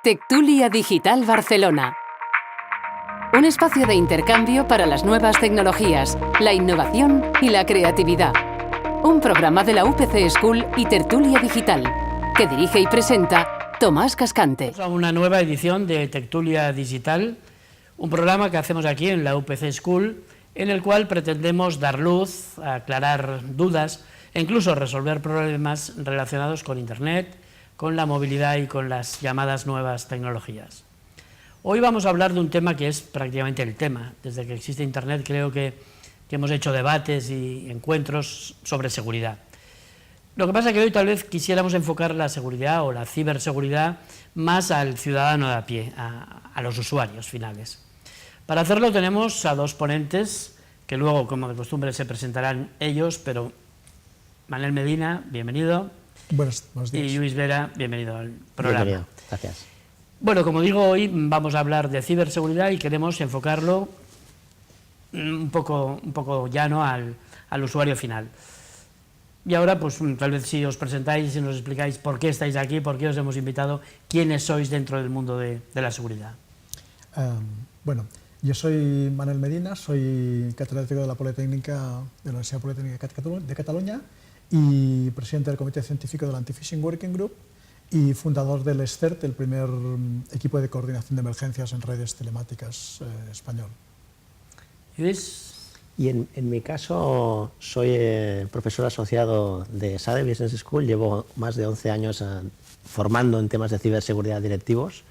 Tectulia Digital Barcelona. Un espacio de intercambio para las nuevas tecnologías, la innovación y la creatividad. Un programa de la UPC School y Tertulia Digital, que dirige y presenta Tomás Cascante. Vamos a una nueva edición de Tectulia Digital, un programa que hacemos aquí en la UPC School, en el cual pretendemos dar luz, aclarar dudas e incluso resolver problemas relacionados con Internet, con la movilidad y con las llamadas nuevas tecnologías. Hoy vamos a hablar de un tema que es prácticamente el tema. Desde que existe Internet creo que hemos hecho debates y encuentros sobre seguridad. Lo que pasa es que hoy tal vez quisiéramos enfocar la seguridad o la ciberseguridad más al ciudadano de a pie, a los usuarios finales. Para hacerlo tenemos a dos ponentes, que luego, como de costumbre, se presentarán ellos, pero Manel Medina, bienvenido. Buenos días. Y Luis Vera, bienvenido al programa. Bienvenido, gracias. Bueno, como digo, hoy vamos a hablar de ciberseguridad y queremos enfocarlo un poco llano al usuario final. Y ahora, pues tal vez si os presentáis y nos explicáis por qué estáis aquí, por qué os hemos invitado, quiénes sois dentro del mundo de la seguridad. Bueno, yo soy Manel Medina, soy catedrático de la Politécnica, de la Universidad Politécnica de Cataluña y presidente del Comité Científico del Anti-Phishing Working Group y fundador del SCERT, el primer equipo de coordinación de emergencias en redes telemáticas español. ¿Luis? Y en mi caso soy profesor asociado de SADE Business School, llevo más de 11 años formando en temas de ciberseguridad directivos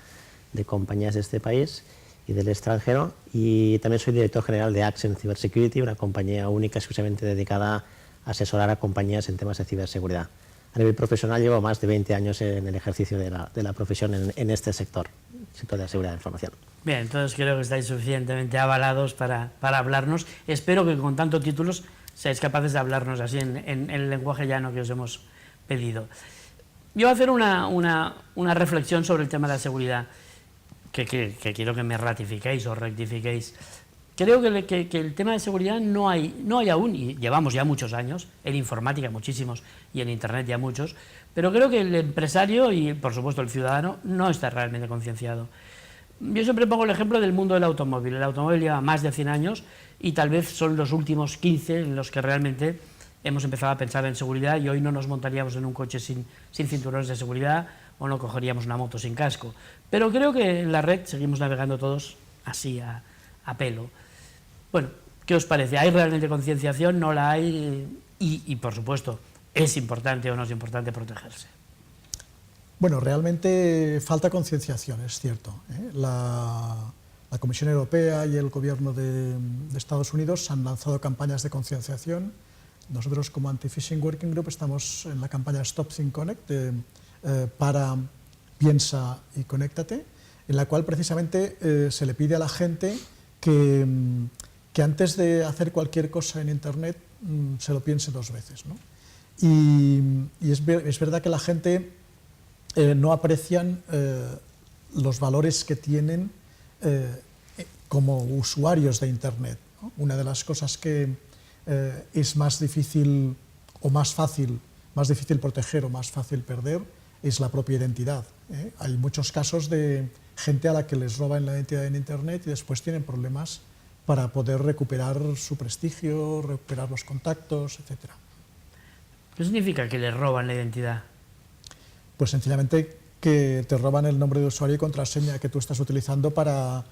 de compañías de este país y del extranjero, y también soy director general de Accent Cybersecurity, una compañía única exclusivamente dedicada a asesorar a compañías en temas de ciberseguridad. A nivel profesional llevo más de 20 años en el ejercicio de la profesión en este sector de la seguridad de la información. Bien, entonces creo que estáis suficientemente avalados para hablarnos. Espero que con tantos títulos seáis capaces de hablarnos así en el lenguaje llano que os hemos pedido. Yo voy a hacer una reflexión sobre el tema de la seguridad, que quiero que me ratifiquéis o rectifiquéis. Creo que el tema de seguridad no hay aún, y llevamos ya muchos años, en informática muchísimos y en Internet ya muchos, pero creo que el empresario y, por supuesto, el ciudadano no está realmente concienciado. Yo siempre pongo el ejemplo del mundo del automóvil. El automóvil lleva más de 100 años y tal vez son los últimos 15 en los que realmente hemos empezado a pensar en seguridad, y hoy no nos montaríamos en un coche sin cinturones de seguridad o no cogeríamos una moto sin casco. Pero creo que en la red seguimos navegando todos así, a pelo. Bueno, ¿qué os parece? ¿Hay realmente concienciación? ¿No la hay? Y, por supuesto, ¿es importante o no es importante protegerse? Bueno, realmente falta concienciación, es cierto, ¿eh? La Comisión Europea y el Gobierno de Estados Unidos han lanzado campañas de concienciación. Nosotros, como Anti-Phishing Working Group, estamos en la campaña Stop Think Connect, para piensa y conéctate, en la cual precisamente se le pide a la gente que antes de hacer cualquier cosa en Internet se lo piense dos veces, ¿no? Y es verdad que la gente no aprecian los valores que tienen como usuarios de Internet, ¿no? Una de las cosas que es más difícil o más difícil proteger o más fácil perder es la propia identidad, ¿eh? Hay muchos casos de gente a la que les roban la identidad en Internet y después tienen problemas para poder recuperar su prestigio, recuperar los contactos, etc. ¿Qué significa que les roban la identidad? Pues sencillamente que te roban el nombre de usuario y contraseña que tú estás utilizando para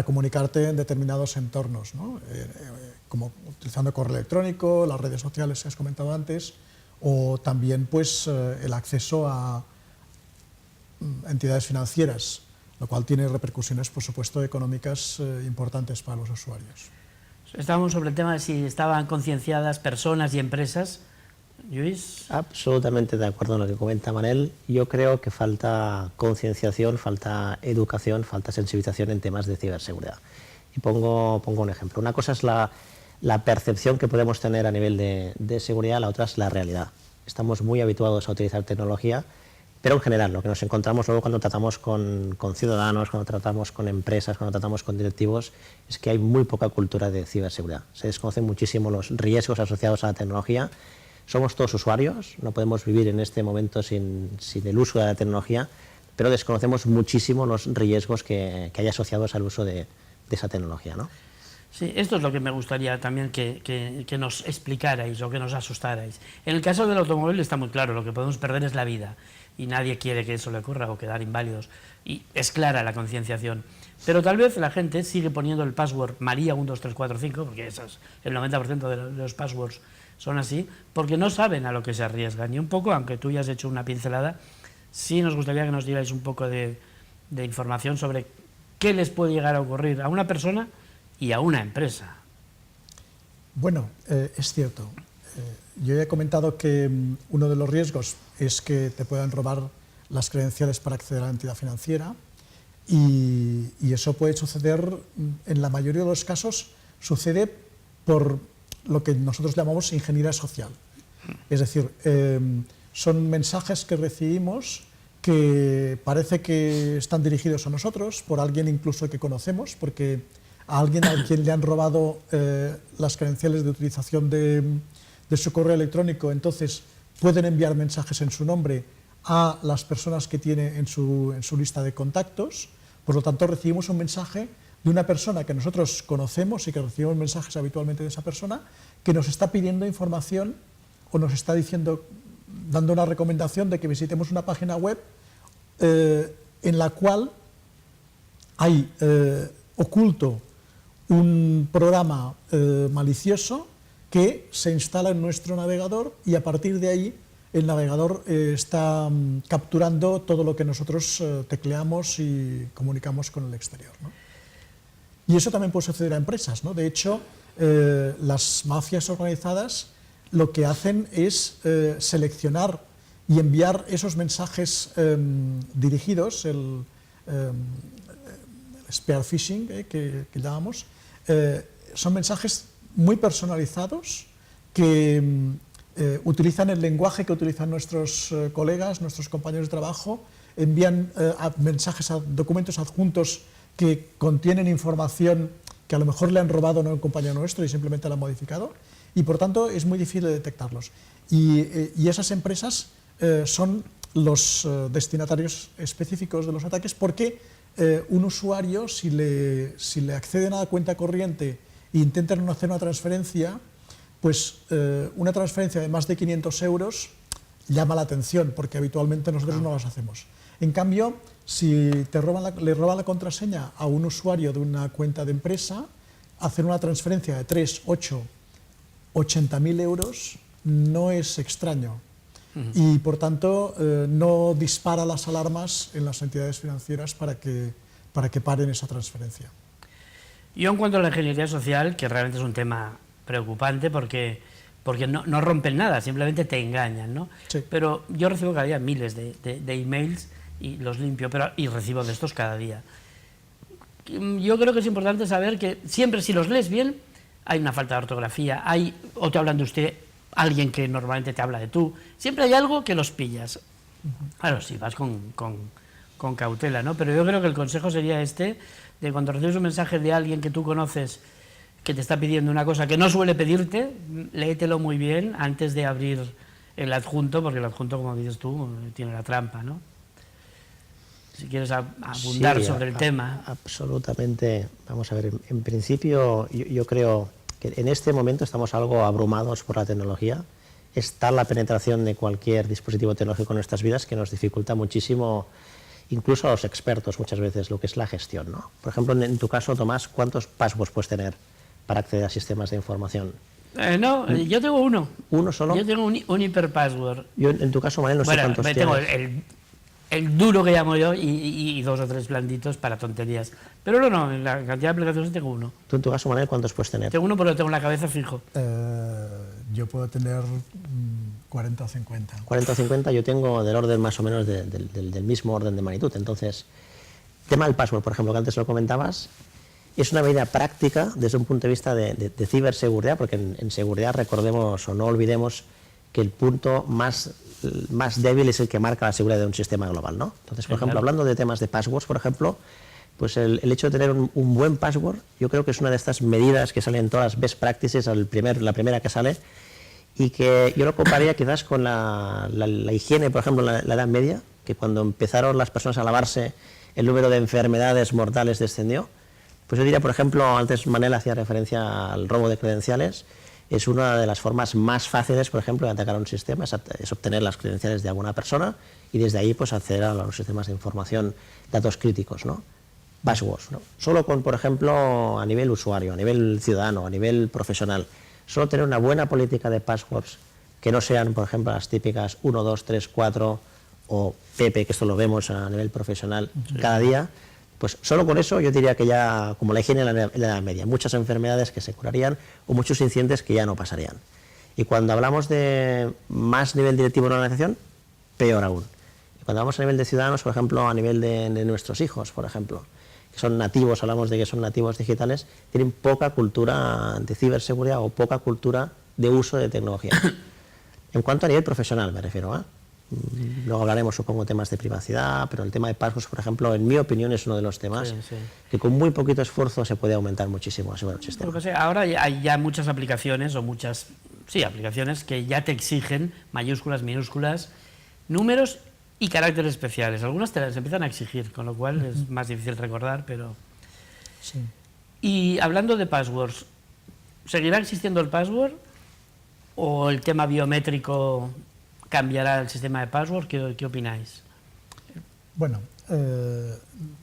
comunicarte en determinados entornos, ¿no? Como utilizando correo electrónico, las redes sociales que has comentado antes, o también pues, el acceso a entidades financieras, lo cual tiene repercusiones, por supuesto, económicas importantes para los usuarios. Estábamos sobre el tema de si estaban concienciadas personas y empresas. Luis. Absolutamente de acuerdo en lo que comenta Manel. Yo creo que falta concienciación, falta educación, falta sensibilización en temas de ciberseguridad. Y pongo un ejemplo. Una cosa es la percepción que podemos tener a nivel de seguridad, la otra es la realidad. Estamos muy habituados a utilizar tecnología, pero en general lo que nos encontramos luego cuando tratamos con ciudadanos, cuando tratamos con empresas, cuando tratamos con directivos, es que hay muy poca cultura de ciberseguridad. Se desconocen muchísimo los riesgos asociados a la tecnología. Somos todos usuarios, no podemos vivir en este momento sin el uso de la tecnología, pero desconocemos muchísimo los riesgos que hay asociados al uso de esa tecnología, ¿no? Sí, esto es lo que me gustaría también que nos explicarais o que nos asustarais. En el caso del automóvil está muy claro, lo que podemos perder es la vida y nadie quiere que eso le ocurra o quedar inválidos, y es clara la concienciación. Pero tal vez la gente sigue poniendo el password María 12345, porque el 90% de los passwords son así, porque no saben a lo que se arriesgan. Y un poco, aunque tú ya has hecho una pincelada, sí nos gustaría que nos dierais un poco de información sobre qué les puede llegar a ocurrir a una persona y a una empresa. Bueno, es cierto. Yo ya he comentado que uno de los riesgos es que te puedan robar las credenciales para acceder a la entidad financiera, y eso puede suceder, en la mayoría de los casos, sucede por lo que nosotros llamamos ingeniería social. Es decir, son mensajes que recibimos que parece que están dirigidos a nosotros, por alguien incluso que conocemos, porque a alguien a quien le han robado las credenciales de utilización de su correo electrónico, entonces pueden enviar mensajes en su nombre a las personas que tiene en su lista de contactos. Por lo tanto, recibimos un mensaje de una persona que nosotros conocemos y que recibimos mensajes habitualmente de esa persona, que nos está pidiendo información o nos está diciendo, dando una recomendación de que visitemos una página web en la cual hay oculto un programa malicioso que se instala en nuestro navegador, y a partir de ahí el navegador está capturando todo lo que nosotros tecleamos y comunicamos con el exterior, ¿no? Y eso también puede suceder a empresas, ¿no? De hecho, las mafias organizadas lo que hacen es seleccionar y enviar esos mensajes dirigidos, el spear phishing que llamamos, son mensajes muy personalizados que utilizan el lenguaje que utilizan nuestros colegas, nuestros compañeros de trabajo, envían mensajes a documentos adjuntos que contienen información que a lo mejor le han robado a un compañero nuestro y simplemente la han modificado, y por tanto es muy difícil de detectarlos. Y esas empresas son los destinatarios específicos de los ataques, porque un usuario, si le acceden a la cuenta corriente e intentan hacer una transferencia, pues una transferencia de más de 500 euros llama la atención, porque habitualmente nosotros no las hacemos. En cambio, si le roban la contraseña a un usuario de una cuenta de empresa, hacer una transferencia de 3, 8, 80.000 euros no es extraño. Y por tanto no dispara las alarmas en las entidades financieras para que paren esa transferencia. Yo, en cuanto a la ingeniería social, que realmente es un tema preocupante porque no rompen nada, simplemente te engañan, ¿no? Sí. Pero yo recibo cada día miles de emails y los limpio, y recibo de estos cada día. Yo creo que es importante saber que siempre, si los lees bien, hay una falta de ortografía, o te hablan de usted, alguien que normalmente te habla de tú, siempre hay algo que los pillas. Claro, si vas con cautela, ¿no? Pero yo creo que el consejo sería de cuando recibes un mensaje de alguien que tú conoces que te está pidiendo una cosa que no suele pedirte, léetelo muy bien antes de abrir el adjunto, porque el adjunto, como dices tú, tiene la trampa, ¿no? Si quieres abundar sobre el tema. Absolutamente. Vamos a ver, en principio yo creo que en este momento estamos algo abrumados por la tecnología. Está la penetración de cualquier dispositivo tecnológico en nuestras vidas que nos dificulta muchísimo, incluso a los expertos muchas veces, lo que es la gestión, ¿no? Por ejemplo, en tu caso, Tomás, ¿cuántos passwords puedes tener para acceder a sistemas de información? No, yo tengo uno. ¿Uno solo? Yo tengo un hiperpassword. Yo, en tu caso, Manuel, no sé cuántos tengo tienes. el duro que llamo yo y 2 o 3 blanditos para tonterías. Pero no, en la cantidad de aplicaciones tengo uno. ¿Tú, en tu caso, Manuel, cuántos puedes tener? Tengo uno, pero lo tengo en la cabeza fijo. Yo puedo tener 40 o 50. 40 o 50, yo tengo del orden más o menos del mismo orden de magnitud. Entonces, tema del password, por ejemplo, que antes lo comentabas, es una medida práctica desde un punto de vista de ciberseguridad, porque en seguridad recordemos o no olvidemos que el punto más débil es el que marca la seguridad de un sistema global, ¿no? Entonces, por ejemplo, hablando de temas de passwords, por ejemplo, pues el hecho de tener un buen password, yo creo que es una de estas medidas que salen en todas las best practices, la primera que sale, y que yo lo compararía quizás con la higiene, por ejemplo, en la Edad Media, que cuando empezaron las personas a lavarse el número de enfermedades mortales descendió. Pues yo diría, por ejemplo, antes Manel hacía referencia al robo de credenciales, es una de las formas más fáciles, por ejemplo, de atacar a un sistema, es obtener las credenciales de alguna persona y desde ahí pues acceder a los sistemas de información, datos críticos, ¿no? Passwords, ¿no? Solo con, por ejemplo, a nivel usuario, a nivel ciudadano, a nivel profesional, solo tener una buena política de passwords que no sean, por ejemplo, las típicas 1, 2, 3, 4 o Pepe, que esto lo vemos a nivel profesional cada día, pues solo con eso yo diría que ya, como la higiene en la Edad Media, muchas enfermedades que se curarían o muchos incidentes que ya no pasarían. Y cuando hablamos de más nivel directivo en una organización, peor aún. Y cuando hablamos a nivel de ciudadanos, por ejemplo, a nivel de nuestros hijos, por ejemplo, que son nativos, hablamos de que son nativos digitales, tienen poca cultura de ciberseguridad o poca cultura de uso de tecnología. En cuanto a nivel profesional me refiero, ¿eh? Luego hablaremos, supongo, temas de privacidad, pero el tema de passwords, por ejemplo, en mi opinión es uno de los temas que con muy poquito esfuerzo se puede aumentar muchísimo el sistema. Ahora hay ya muchas aplicaciones, o muchas, sí, aplicaciones que ya te exigen mayúsculas, minúsculas, números y caracteres especiales. Algunas te las empiezan a exigir, con lo cual es más difícil recordar, pero... Sí. Y hablando de passwords, ¿seguirá existiendo el password o el tema biométrico cambiará el sistema de password? ¿Qué opináis? Bueno,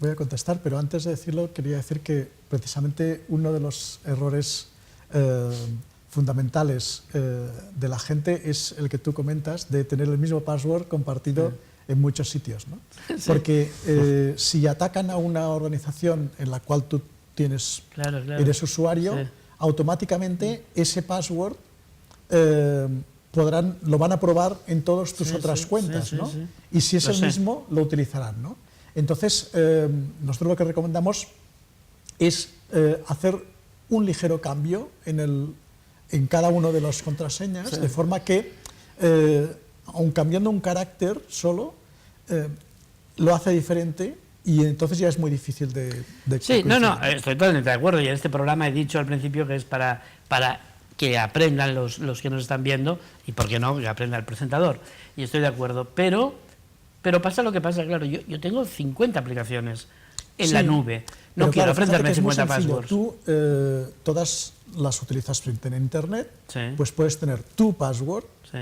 voy a contestar, pero antes de decirlo quería decir que precisamente uno de los errores fundamentales de la gente es el que tú comentas, de tener el mismo password compartido en muchos sitios, ¿no? Sí. Porque si atacan a una organización en la cual tú eres usuario, sí, automáticamente ese password lo van a probar en todas tus otras cuentas, ¿no? Y si es el mismo, lo utilizarán, ¿no? Entonces, nosotros lo que recomendamos es hacer un ligero cambio en cada uno de las contraseñas, de forma que, aun cambiando un carácter solo, lo hace diferente y entonces ya es muy difícil de sí, no, estoy totalmente de acuerdo, y en este programa he dicho al principio que es para que aprendan los que nos están viendo, y por qué no, que aprenda el presentador, y estoy de acuerdo, pero pasa lo que pasa, claro, yo tengo 50 aplicaciones en la nube, no quiero aprenderme 50 passwords. Tú todas las utilizas en internet, sí, pues puedes tener tu password, sí,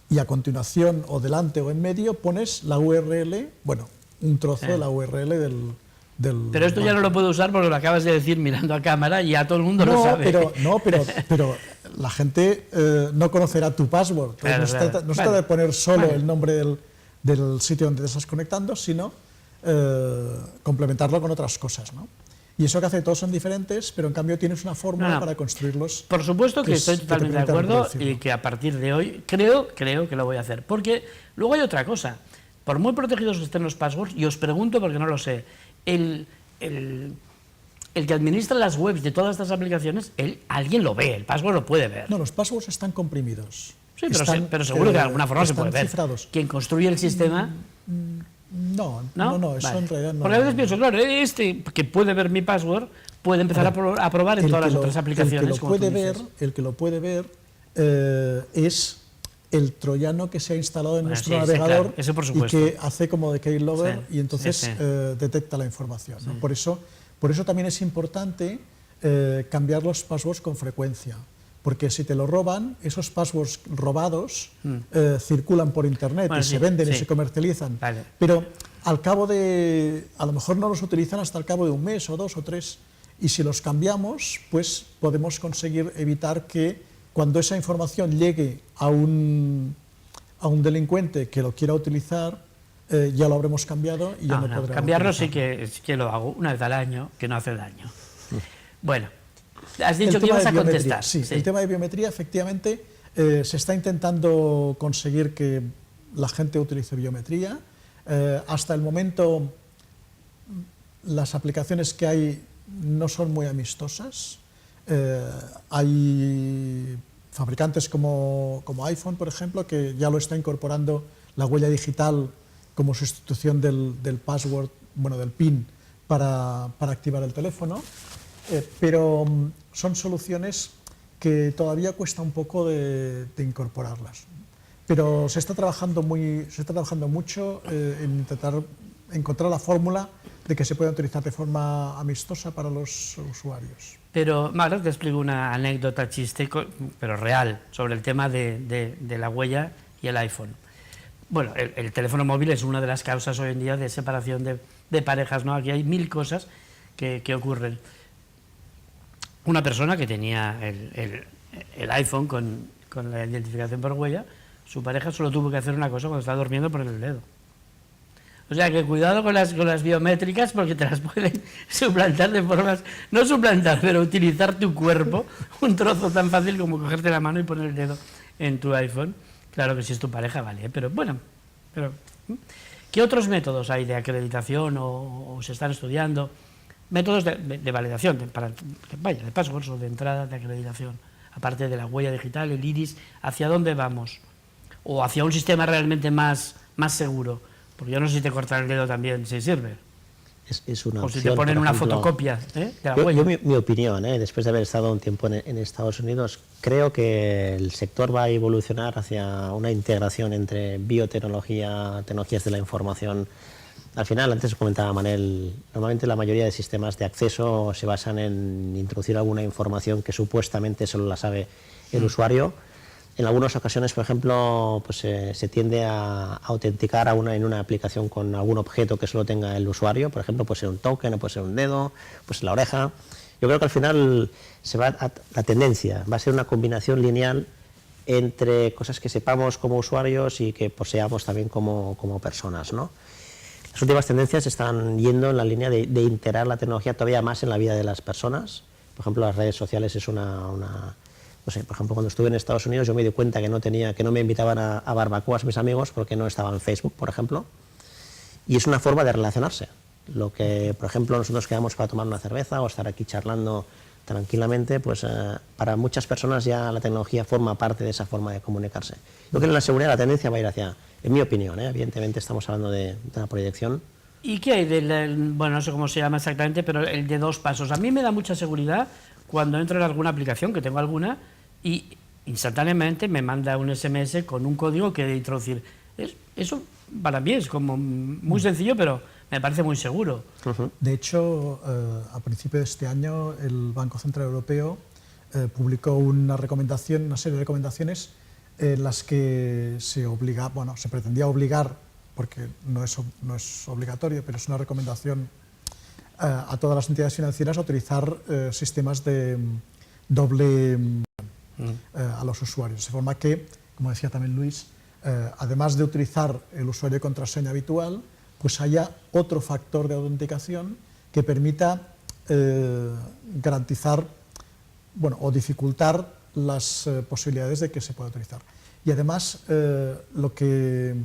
y a continuación, o delante o en medio, pones la URL, bueno, un trozo de la URL del pero esto ya no lo puedo usar porque lo acabas de decir mirando a cámara y ya todo el mundo lo sabe. Pero la gente no conocerá tu password. Claro, no se trata de poner solo el nombre del sitio donde te estás conectando, sino complementarlo con otras cosas, ¿no? Y eso que hace, todos son diferentes, pero en cambio tienes una fórmula para construirlos. Por supuesto que estoy totalmente de acuerdo y que a partir de hoy creo que lo voy a hacer. Porque luego hay otra cosa. Por muy protegidos que estén los passwords, y os pregunto porque no lo sé, el que administra las webs de todas estas aplicaciones, alguien lo ve, el password lo puede ver. No, los passwords están comprimidos. Sí, pero seguro que de alguna forma se puede ver. Cifrados. ¿Quién construye el sistema? No, eso vale. en realidad no. Porque a veces pienso, claro, que puede ver mi password, puede empezar a probar en todas las otras aplicaciones. El que lo puede ver es el troyano que se ha instalado en nuestro navegador, claro, por y que hace como de keylogger y entonces detecta la información, ¿no? Por eso también es importante cambiar los passwords con frecuencia, porque si te lo roban, esos passwords robados circulan por internet y se venden y se comercializan, pero al cabo a lo mejor no los utilizan hasta el cabo de un mes o 2 o 3, y si los cambiamos, pues podemos conseguir evitar que cuando esa información llegue a un delincuente que lo quiera utilizar, ya lo habremos cambiado y ya no podrá cambiarlo. Sí que lo hago una vez al año, que no hace daño. Bueno, has dicho que ibas a contestar. Sí, el tema de biometría, efectivamente, se está intentando conseguir que la gente utilice biometría. Hasta el momento, las aplicaciones que hay no son muy amistosas. Hay fabricantes como iPhone, por ejemplo, que ya lo está incorporando la huella digital como sustitución del password, del PIN para activar el teléfono, pero son soluciones que todavía cuesta un poco de incorporarlas. Pero se está trabajando mucho en intentar encontrar la fórmula de que se pueda utilizar de forma amistosa para los usuarios. Pero, ahora te explico una anécdota chiste, pero real, sobre el tema de la huella y el iPhone. Bueno, el teléfono móvil es una de las causas hoy en día de separación de parejas, ¿no? Aquí hay 1000 cosas que ocurren. Una persona que tenía el iPhone con la identificación por huella, su pareja solo tuvo que hacer una cosa cuando estaba durmiendo, poner el dedo. O sea que cuidado con las biométricas, porque te las pueden suplantar de formas, no suplantar, pero utilizar tu cuerpo, un trozo tan fácil como cogerte la mano y poner el dedo en tu iPhone. Claro que si es tu pareja, vale, pero bueno, ¿qué otros métodos hay de acreditación o se están estudiando? Métodos de validación, de passwords o de entrada de acreditación, aparte de la huella digital, el iris. ¿Hacia dónde vamos? O hacia un sistema realmente más seguro. Porque yo no sé si te cortan el dedo también, si sirve. Es una o si opción, te ponen una ejemplo, fotocopia de la huella. Mi opinión, después de haber estado un tiempo en Estados Unidos, creo que el sector va a evolucionar hacia una integración entre biotecnología, tecnologías de la información. Al final, antes comentaba Manel, normalmente la mayoría de sistemas de acceso se basan en introducir alguna información que supuestamente solo la sabe el usuario. En algunas ocasiones, por ejemplo, pues, se tiende a autenticar en una aplicación con algún objeto que solo tenga el usuario. Por ejemplo, puede ser un token, o puede ser un dedo, pues la oreja. Yo creo que al final la tendencia va a ser una combinación lineal entre cosas que sepamos como usuarios y que poseamos también como personas, ¿no? Las últimas tendencias están yendo en la línea de integrar la tecnología todavía más en la vida de las personas. Por ejemplo, las redes sociales es no sé, por ejemplo, cuando estuve en Estados Unidos yo me di cuenta que no me invitaban a barbacoas mis amigos porque no estaba en Facebook, por ejemplo, y es una forma de relacionarse. Lo que, por ejemplo, nosotros quedamos para tomar una cerveza o estar aquí charlando tranquilamente, pues para muchas personas ya la tecnología forma parte de esa forma de comunicarse. Yo creo que en la seguridad la tendencia va a ir hacia, en mi opinión, evidentemente estamos hablando de una proyección. ¿Y qué hay bueno, no sé cómo se llama exactamente, pero el de 2 pasos? A mí me da mucha seguridad cuando entro en alguna aplicación, que tengo alguna, y instantáneamente me manda un SMS con un código que he de introducir. Eso para mí es como muy sencillo, pero me parece muy seguro. De hecho, a principios de este año el Banco Central Europeo publicó una serie de recomendaciones en las que se pretendía obligar, porque no es obligatorio, pero es una recomendación a todas las entidades financieras a utilizar sistemas de doble a los usuarios, de forma que, como decía también Luis, además de utilizar el usuario y contraseña habitual, pues haya otro factor de autenticación que permita garantizar o dificultar las posibilidades de que se pueda utilizar. Y además lo que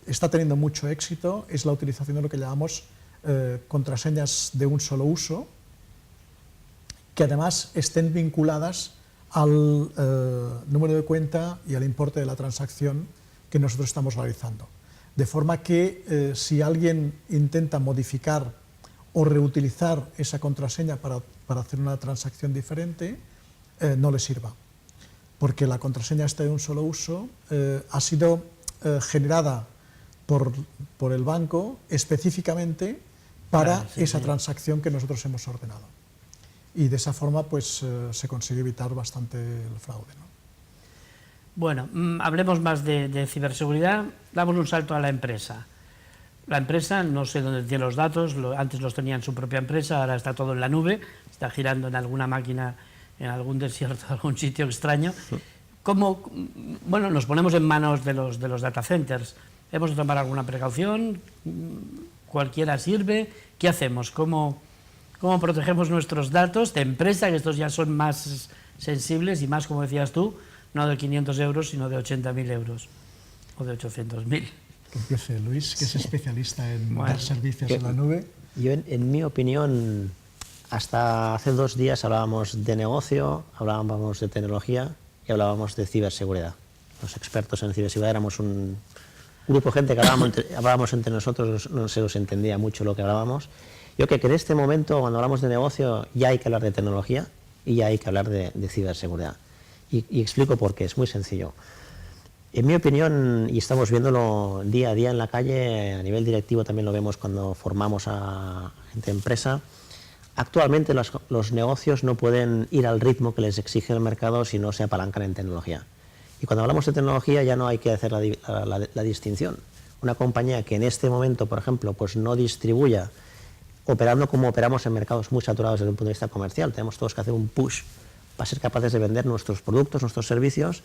está teniendo mucho éxito es la utilización de lo que llamamos contraseñas de un solo uso, que además estén vinculadas al número de cuenta y al importe de la transacción que nosotros estamos realizando. De forma que si alguien intenta modificar o reutilizar esa contraseña para hacer una transacción diferente, no le sirva. Porque la contraseña esta de un solo uso ha sido generada por el banco específicamente para esa transacción que nosotros hemos ordenado. Y de esa forma pues se consigue evitar bastante el fraude, ¿no? Bueno, hablemos más de ciberseguridad. Damos un salto a la empresa. La empresa, no sé dónde tiene los datos, antes los tenía en su propia empresa, ahora está todo en la nube, está girando en alguna máquina, en algún desierto, algún sitio extraño. ¿Cómo, nos ponemos en manos de los data centers? ¿Hemos de tomar alguna precaución? ¿Cualquiera sirve? ¿Qué hacemos? ¿Cómo protegemos nuestros datos de empresa, que estos ya son más sensibles y más, como decías tú, no de 500 euros, sino de 80.000 euros o de 800.000? Que empiece Luis, que es especialista en dar servicios en la nube. Yo, en mi opinión, hasta hace 2 días hablábamos de negocio, hablábamos de tecnología y hablábamos de ciberseguridad. Los expertos en ciberseguridad éramos un grupo de gente que hablábamos entre nosotros, no se nos entendía mucho lo que hablábamos. Yo creo que en este momento, cuando hablamos de negocio, ya hay que hablar de tecnología y ya hay que hablar de ciberseguridad. Y explico por qué, es muy sencillo. En mi opinión, y estamos viéndolo día a día en la calle, a nivel directivo también lo vemos cuando formamos a gente de empresa, actualmente los negocios no pueden ir al ritmo que les exige el mercado si no se apalancan en tecnología. Y cuando hablamos de tecnología ya no hay que hacer la distinción. Una compañía que en este momento, por ejemplo, pues no distribuya, operando como operamos en mercados muy saturados desde un punto de vista comercial, tenemos todos que hacer un push para ser capaces de vender nuestros productos, nuestros servicios.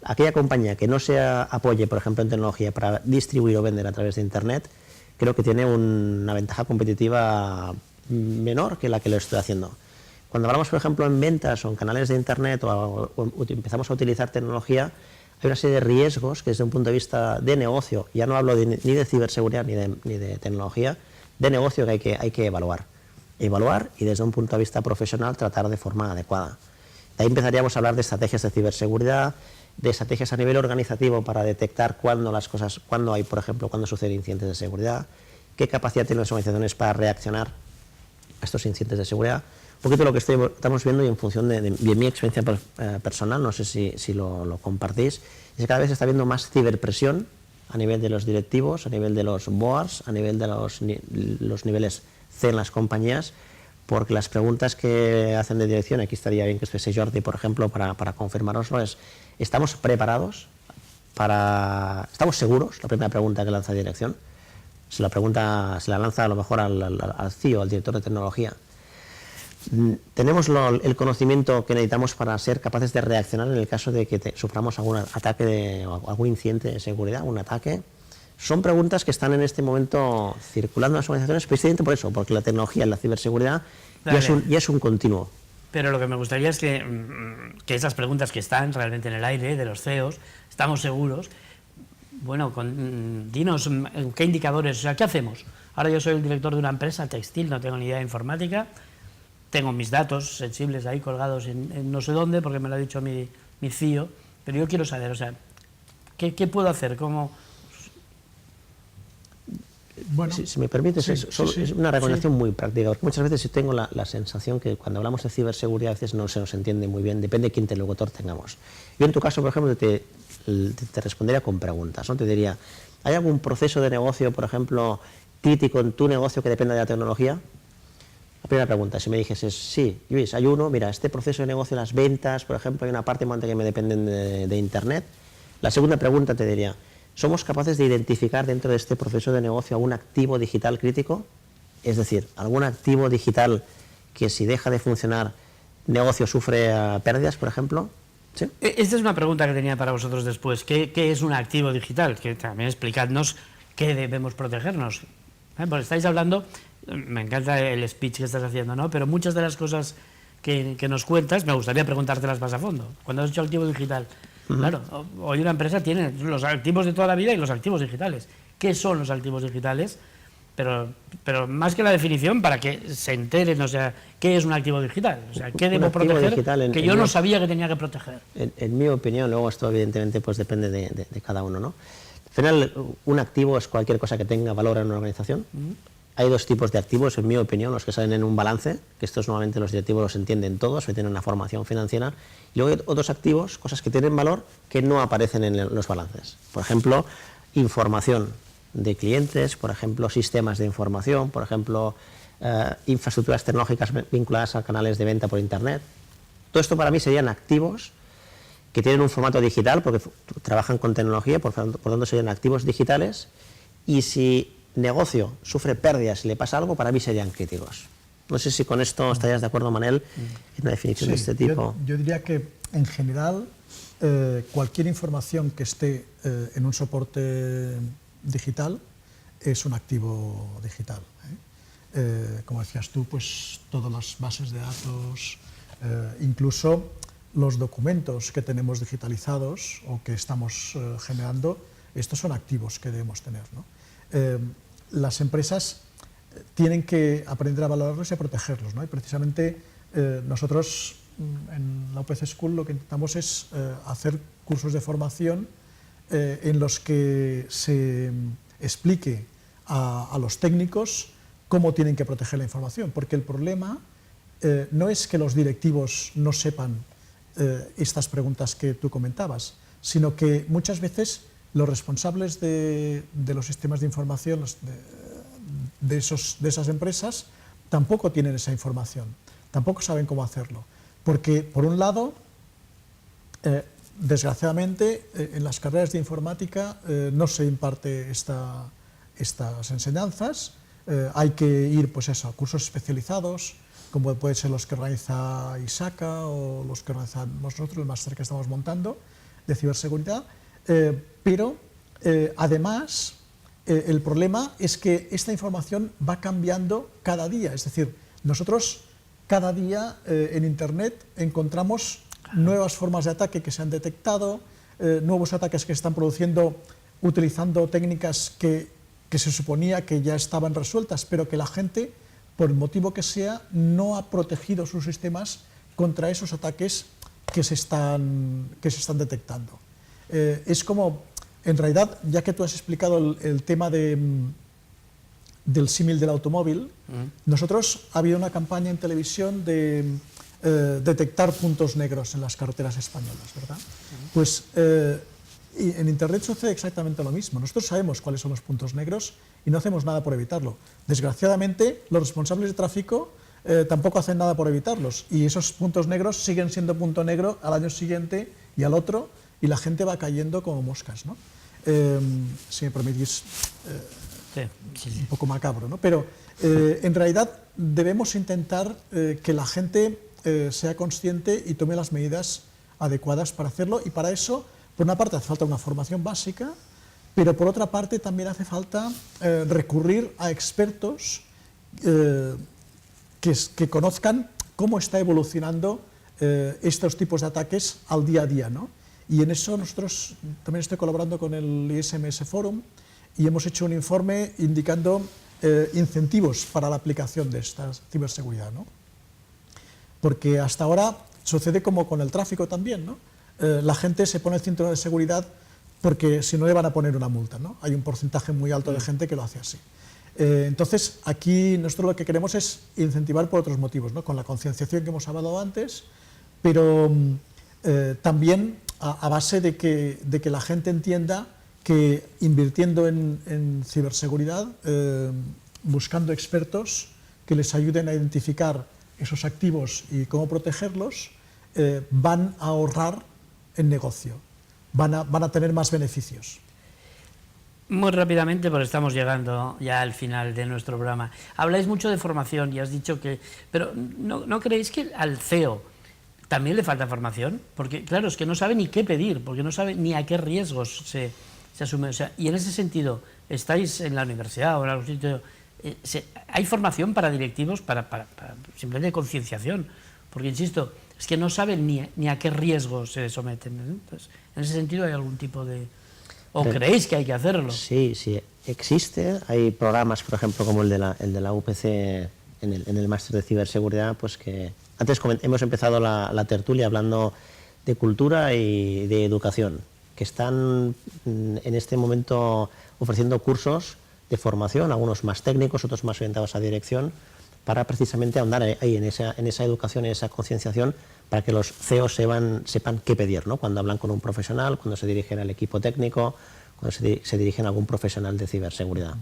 Aquella compañía que no se apoye, por ejemplo, en tecnología para distribuir o vender a través de Internet, creo que tiene una ventaja competitiva menor que la que lo estoy haciendo. Cuando hablamos, por ejemplo, en ventas o en canales de Internet o empezamos a utilizar tecnología, hay una serie de riesgos que desde un punto de vista de negocio, ya no hablo ni de ciberseguridad ni de tecnología, de negocio que hay que evaluar. Evaluar y desde un punto de vista profesional tratar de forma adecuada. De ahí empezaríamos a hablar de estrategias de ciberseguridad, de estrategias a nivel organizativo para detectar cuándo hay, por ejemplo, cuándo suceden incidentes de seguridad, qué capacidad tienen las organizaciones para reaccionar a estos incidentes de seguridad. Un poquito lo que estamos viendo y en función de mi experiencia personal, no sé si lo compartís, es que cada vez se está viendo más ciberpresión a nivel de los directivos, a nivel de los boards, a nivel de los niveles C en las compañías, porque las preguntas que hacen de dirección, aquí estaría bien que estuviese Jordi, por ejemplo, para confirmaroslo, es: ¿estamos preparados? ¿Estamos seguros? La primera pregunta que lanza dirección. Se la lanza a lo mejor al CEO, al director de tecnología. ¿Tenemos el conocimiento que necesitamos para ser capaces de reaccionar en el caso de que suframos algún ataque o algún incidente de seguridad, un ataque? Son preguntas que están en este momento circulando en las organizaciones, precisamente por eso, porque la tecnología y la ciberseguridad ya es un continuo. Pero lo que me gustaría es que esas preguntas que están realmente en el aire, de los CEOs, estamos seguros. Bueno, dinos qué indicadores, o sea, ¿qué hacemos? Ahora yo soy el director de una empresa textil, no tengo ni idea de informática, tengo mis datos sensibles ahí colgados en no sé dónde, porque me lo ha dicho mi CEO, pero yo quiero saber, o sea, ¿qué puedo hacer? ¿Cómo? Bueno, si me permites, es una recomendación muy práctica, porque muchas veces tengo la sensación que cuando hablamos de ciberseguridad a veces no se nos entiende muy bien, depende de qué interlocutor tengamos. Yo en tu caso, por ejemplo, te respondería con preguntas, ¿no? Te diría: ¿hay algún proceso de negocio, por ejemplo, crítico en tu negocio que dependa de la tecnología? La primera pregunta, si me dijeses: sí, Luis, hay uno, mira, este proceso de negocio, las ventas, por ejemplo, hay una parte importante que me dependen de Internet. La segunda pregunta te diría: ¿somos capaces de identificar dentro de este proceso de negocio algún activo digital crítico? Es decir, algún activo digital que si deja de funcionar, negocio sufre pérdidas, por ejemplo. ¿Sí? Esta es una pregunta que tenía para vosotros después. ¿Qué es un activo digital? Que también explicadnos qué debemos protegernos. Porque estáis hablando, me encanta el speech que estás haciendo, ¿no? Pero muchas de las cosas que nos cuentas, me gustaría preguntártelas más a fondo. Cuando has dicho activo digital, claro, hoy una empresa tiene los activos de toda la vida y los activos digitales. ¿Qué son los activos digitales? Pero más que la definición, para que se enteren, o sea, ¿qué es un activo digital? O sea, ¿qué debo proteger que yo no sabía que tenía que proteger? En mi opinión, luego esto evidentemente pues depende de cada uno, ¿no? Al final, un activo es cualquier cosa que tenga valor en una organización. Hay dos tipos de activos, en mi opinión: los que salen en un balance, que estos normalmente los directivos los entienden todos, que tienen una formación financiera, y luego hay otros activos, cosas que tienen valor, que no aparecen en los balances. Por ejemplo, información de clientes, por ejemplo, sistemas de información, por ejemplo, infraestructuras tecnológicas vinculadas a canales de venta por Internet. Todo esto para mí serían activos que tienen un formato digital, porque trabajan con tecnología, por tanto serían activos digitales, y si negocio sufre pérdidas y le pasa algo, para mí serían críticos. No sé si con esto estarías de acuerdo, Manel, en una definición de este tipo. Yo diría que, en general, cualquier información que esté en un soporte digital es un activo digital. Como decías tú, pues todas las bases de datos, incluso los documentos que tenemos digitalizados o que estamos generando, estos son activos que debemos tener, ¿no? Las empresas tienen que aprender a valorarlos y a protegerlos, ¿no? Y precisamente nosotros en la UPC School lo que intentamos es hacer cursos de formación en los que se explique a los técnicos cómo tienen que proteger la información, porque el problema no es que los directivos no sepan estas preguntas que tú comentabas, sino que muchas veces los responsables de los sistemas de información de esas empresas tampoco tienen esa información, tampoco saben cómo hacerlo. Porque, por un lado, desgraciadamente, en las carreras de informática no se imparte estas enseñanzas, hay que ir pues eso, a cursos especializados, como pueden ser los que organiza ISACA o los que organizamos nosotros, el máster que estamos montando de ciberseguridad, pero además el problema es que esta información va cambiando cada día, es decir, nosotros cada día en Internet encontramos nuevas formas de ataque que se han detectado, nuevos ataques que se están produciendo utilizando técnicas que se suponía que ya estaban resueltas, pero que la gente, por el motivo que sea, no ha protegido sus sistemas contra esos ataques que se están detectando. Es como, en realidad, ya que tú has explicado el tema del símil del automóvil, nosotros ha habido una campaña en televisión de detectar puntos negros en las carreteras españolas, ¿verdad? Pues y en Internet sucede exactamente lo mismo. Nosotros sabemos cuáles son los puntos negros y no hacemos nada por evitarlo. Desgraciadamente, los responsables de tráfico tampoco hacen nada por evitarlos, y esos puntos negros siguen siendo punto negro al año siguiente y al otro, y la gente va cayendo como moscas, ¿no? Si me permitís, un poco macabro, ¿no? Pero en realidad debemos intentar que la gente sea consciente y tome las medidas adecuadas para hacerlo, y para eso, por una parte, hace falta una formación básica, pero por otra parte también hace falta recurrir a expertos que conozcan cómo está evolucionando estos tipos de ataques al día a día, ¿no? Y en eso nosotros también estoy colaborando con el ISMS Forum y hemos hecho un informe indicando incentivos para la aplicación de esta ciberseguridad, ¿no? Porque hasta ahora sucede como con el tráfico también, ¿no? La gente se pone el cinturón de seguridad porque si no le van a poner una multa, ¿no? Hay un porcentaje muy alto de gente que lo hace así. Entonces, aquí nosotros lo que queremos es incentivar por otros motivos, ¿no? Con la concienciación que hemos hablado antes, pero también a base de que la gente entienda que invirtiendo en ciberseguridad, buscando expertos que les ayuden a identificar esos activos y cómo protegerlos, van a ahorrar en negocio, van a tener más beneficios. Muy rápidamente, porque estamos llegando ya al final de nuestro programa. Habláis mucho de formación y has dicho que... Pero ¿no creéis que al CEO también le falta formación? Porque claro, es que no sabe ni qué pedir, porque no sabe ni a qué riesgos se asume. O sea, y en ese sentido, estáis en la universidad o en algún sitio... ¿Hay formación para directivos, para simplemente concienciación? Porque, insisto, es que no saben ni a qué riesgos se someten, ¿no? Entonces, en ese sentido, ¿hay algún tipo de...? ¿O creéis que hay que hacerlo? Sí, existe. Hay programas, por ejemplo, como el de la UPC en el máster de ciberseguridad, pues que antes hemos empezado la tertulia hablando de cultura y de educación, que están en este momento ofreciendo cursos de formación, algunos más técnicos, otros más orientados a dirección, para precisamente ahondar ahí en esa educación, en esa concienciación, para que los CEOs sepan qué pedir, ¿no? Cuando hablan con un profesional, cuando se dirigen al equipo técnico, cuando se dirigen a algún profesional de ciberseguridad.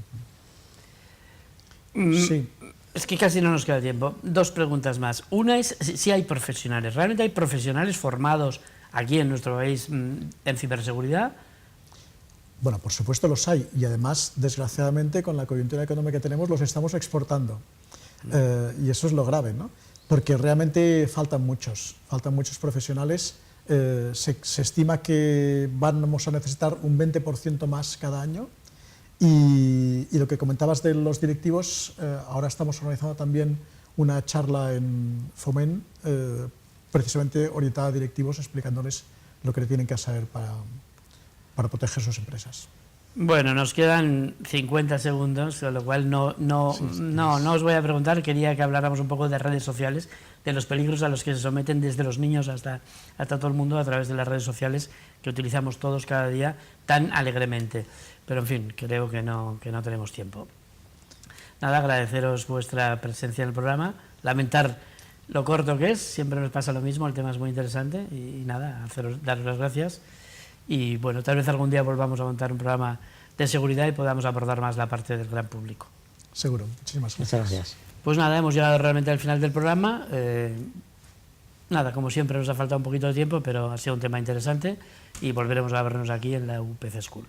Sí. Es que casi no nos queda tiempo. Dos preguntas más. Una es si hay profesionales. ¿Realmente hay profesionales formados aquí en nuestro país en ciberseguridad? Bueno, por supuesto los hay, y además, desgraciadamente, con la coyuntura económica que tenemos, los estamos exportando. Y eso es lo grave, ¿no? Porque realmente faltan muchos profesionales. Se estima que vamos a necesitar un 20% más cada año. Y lo que comentabas de los directivos, ahora estamos organizando también una charla en Foment, precisamente orientada a directivos, explicándoles lo que tienen que saber para proteger sus empresas. Bueno, nos quedan 50 segundos, con lo cual no os voy a preguntar. Quería que habláramos un poco de redes sociales, de los peligros a los que se someten desde los niños hasta todo el mundo a través de las redes sociales que utilizamos todos cada día tan alegremente. Pero en fin, creo que no tenemos tiempo. Nada, agradeceros vuestra presencia en el programa, lamentar lo corto que es, siempre nos pasa lo mismo, el tema es muy interesante y nada, daros las gracias. y bueno, tal vez algún día volvamos a montar un programa de seguridad y podamos abordar más la parte del gran público. Seguro. Muchísimas gracias. Muchas gracias. Pues nada, hemos llegado realmente al final del programa. Nada, como siempre nos ha faltado un poquito de tiempo, pero ha sido un tema interesante y volveremos a vernos aquí en la UPC School.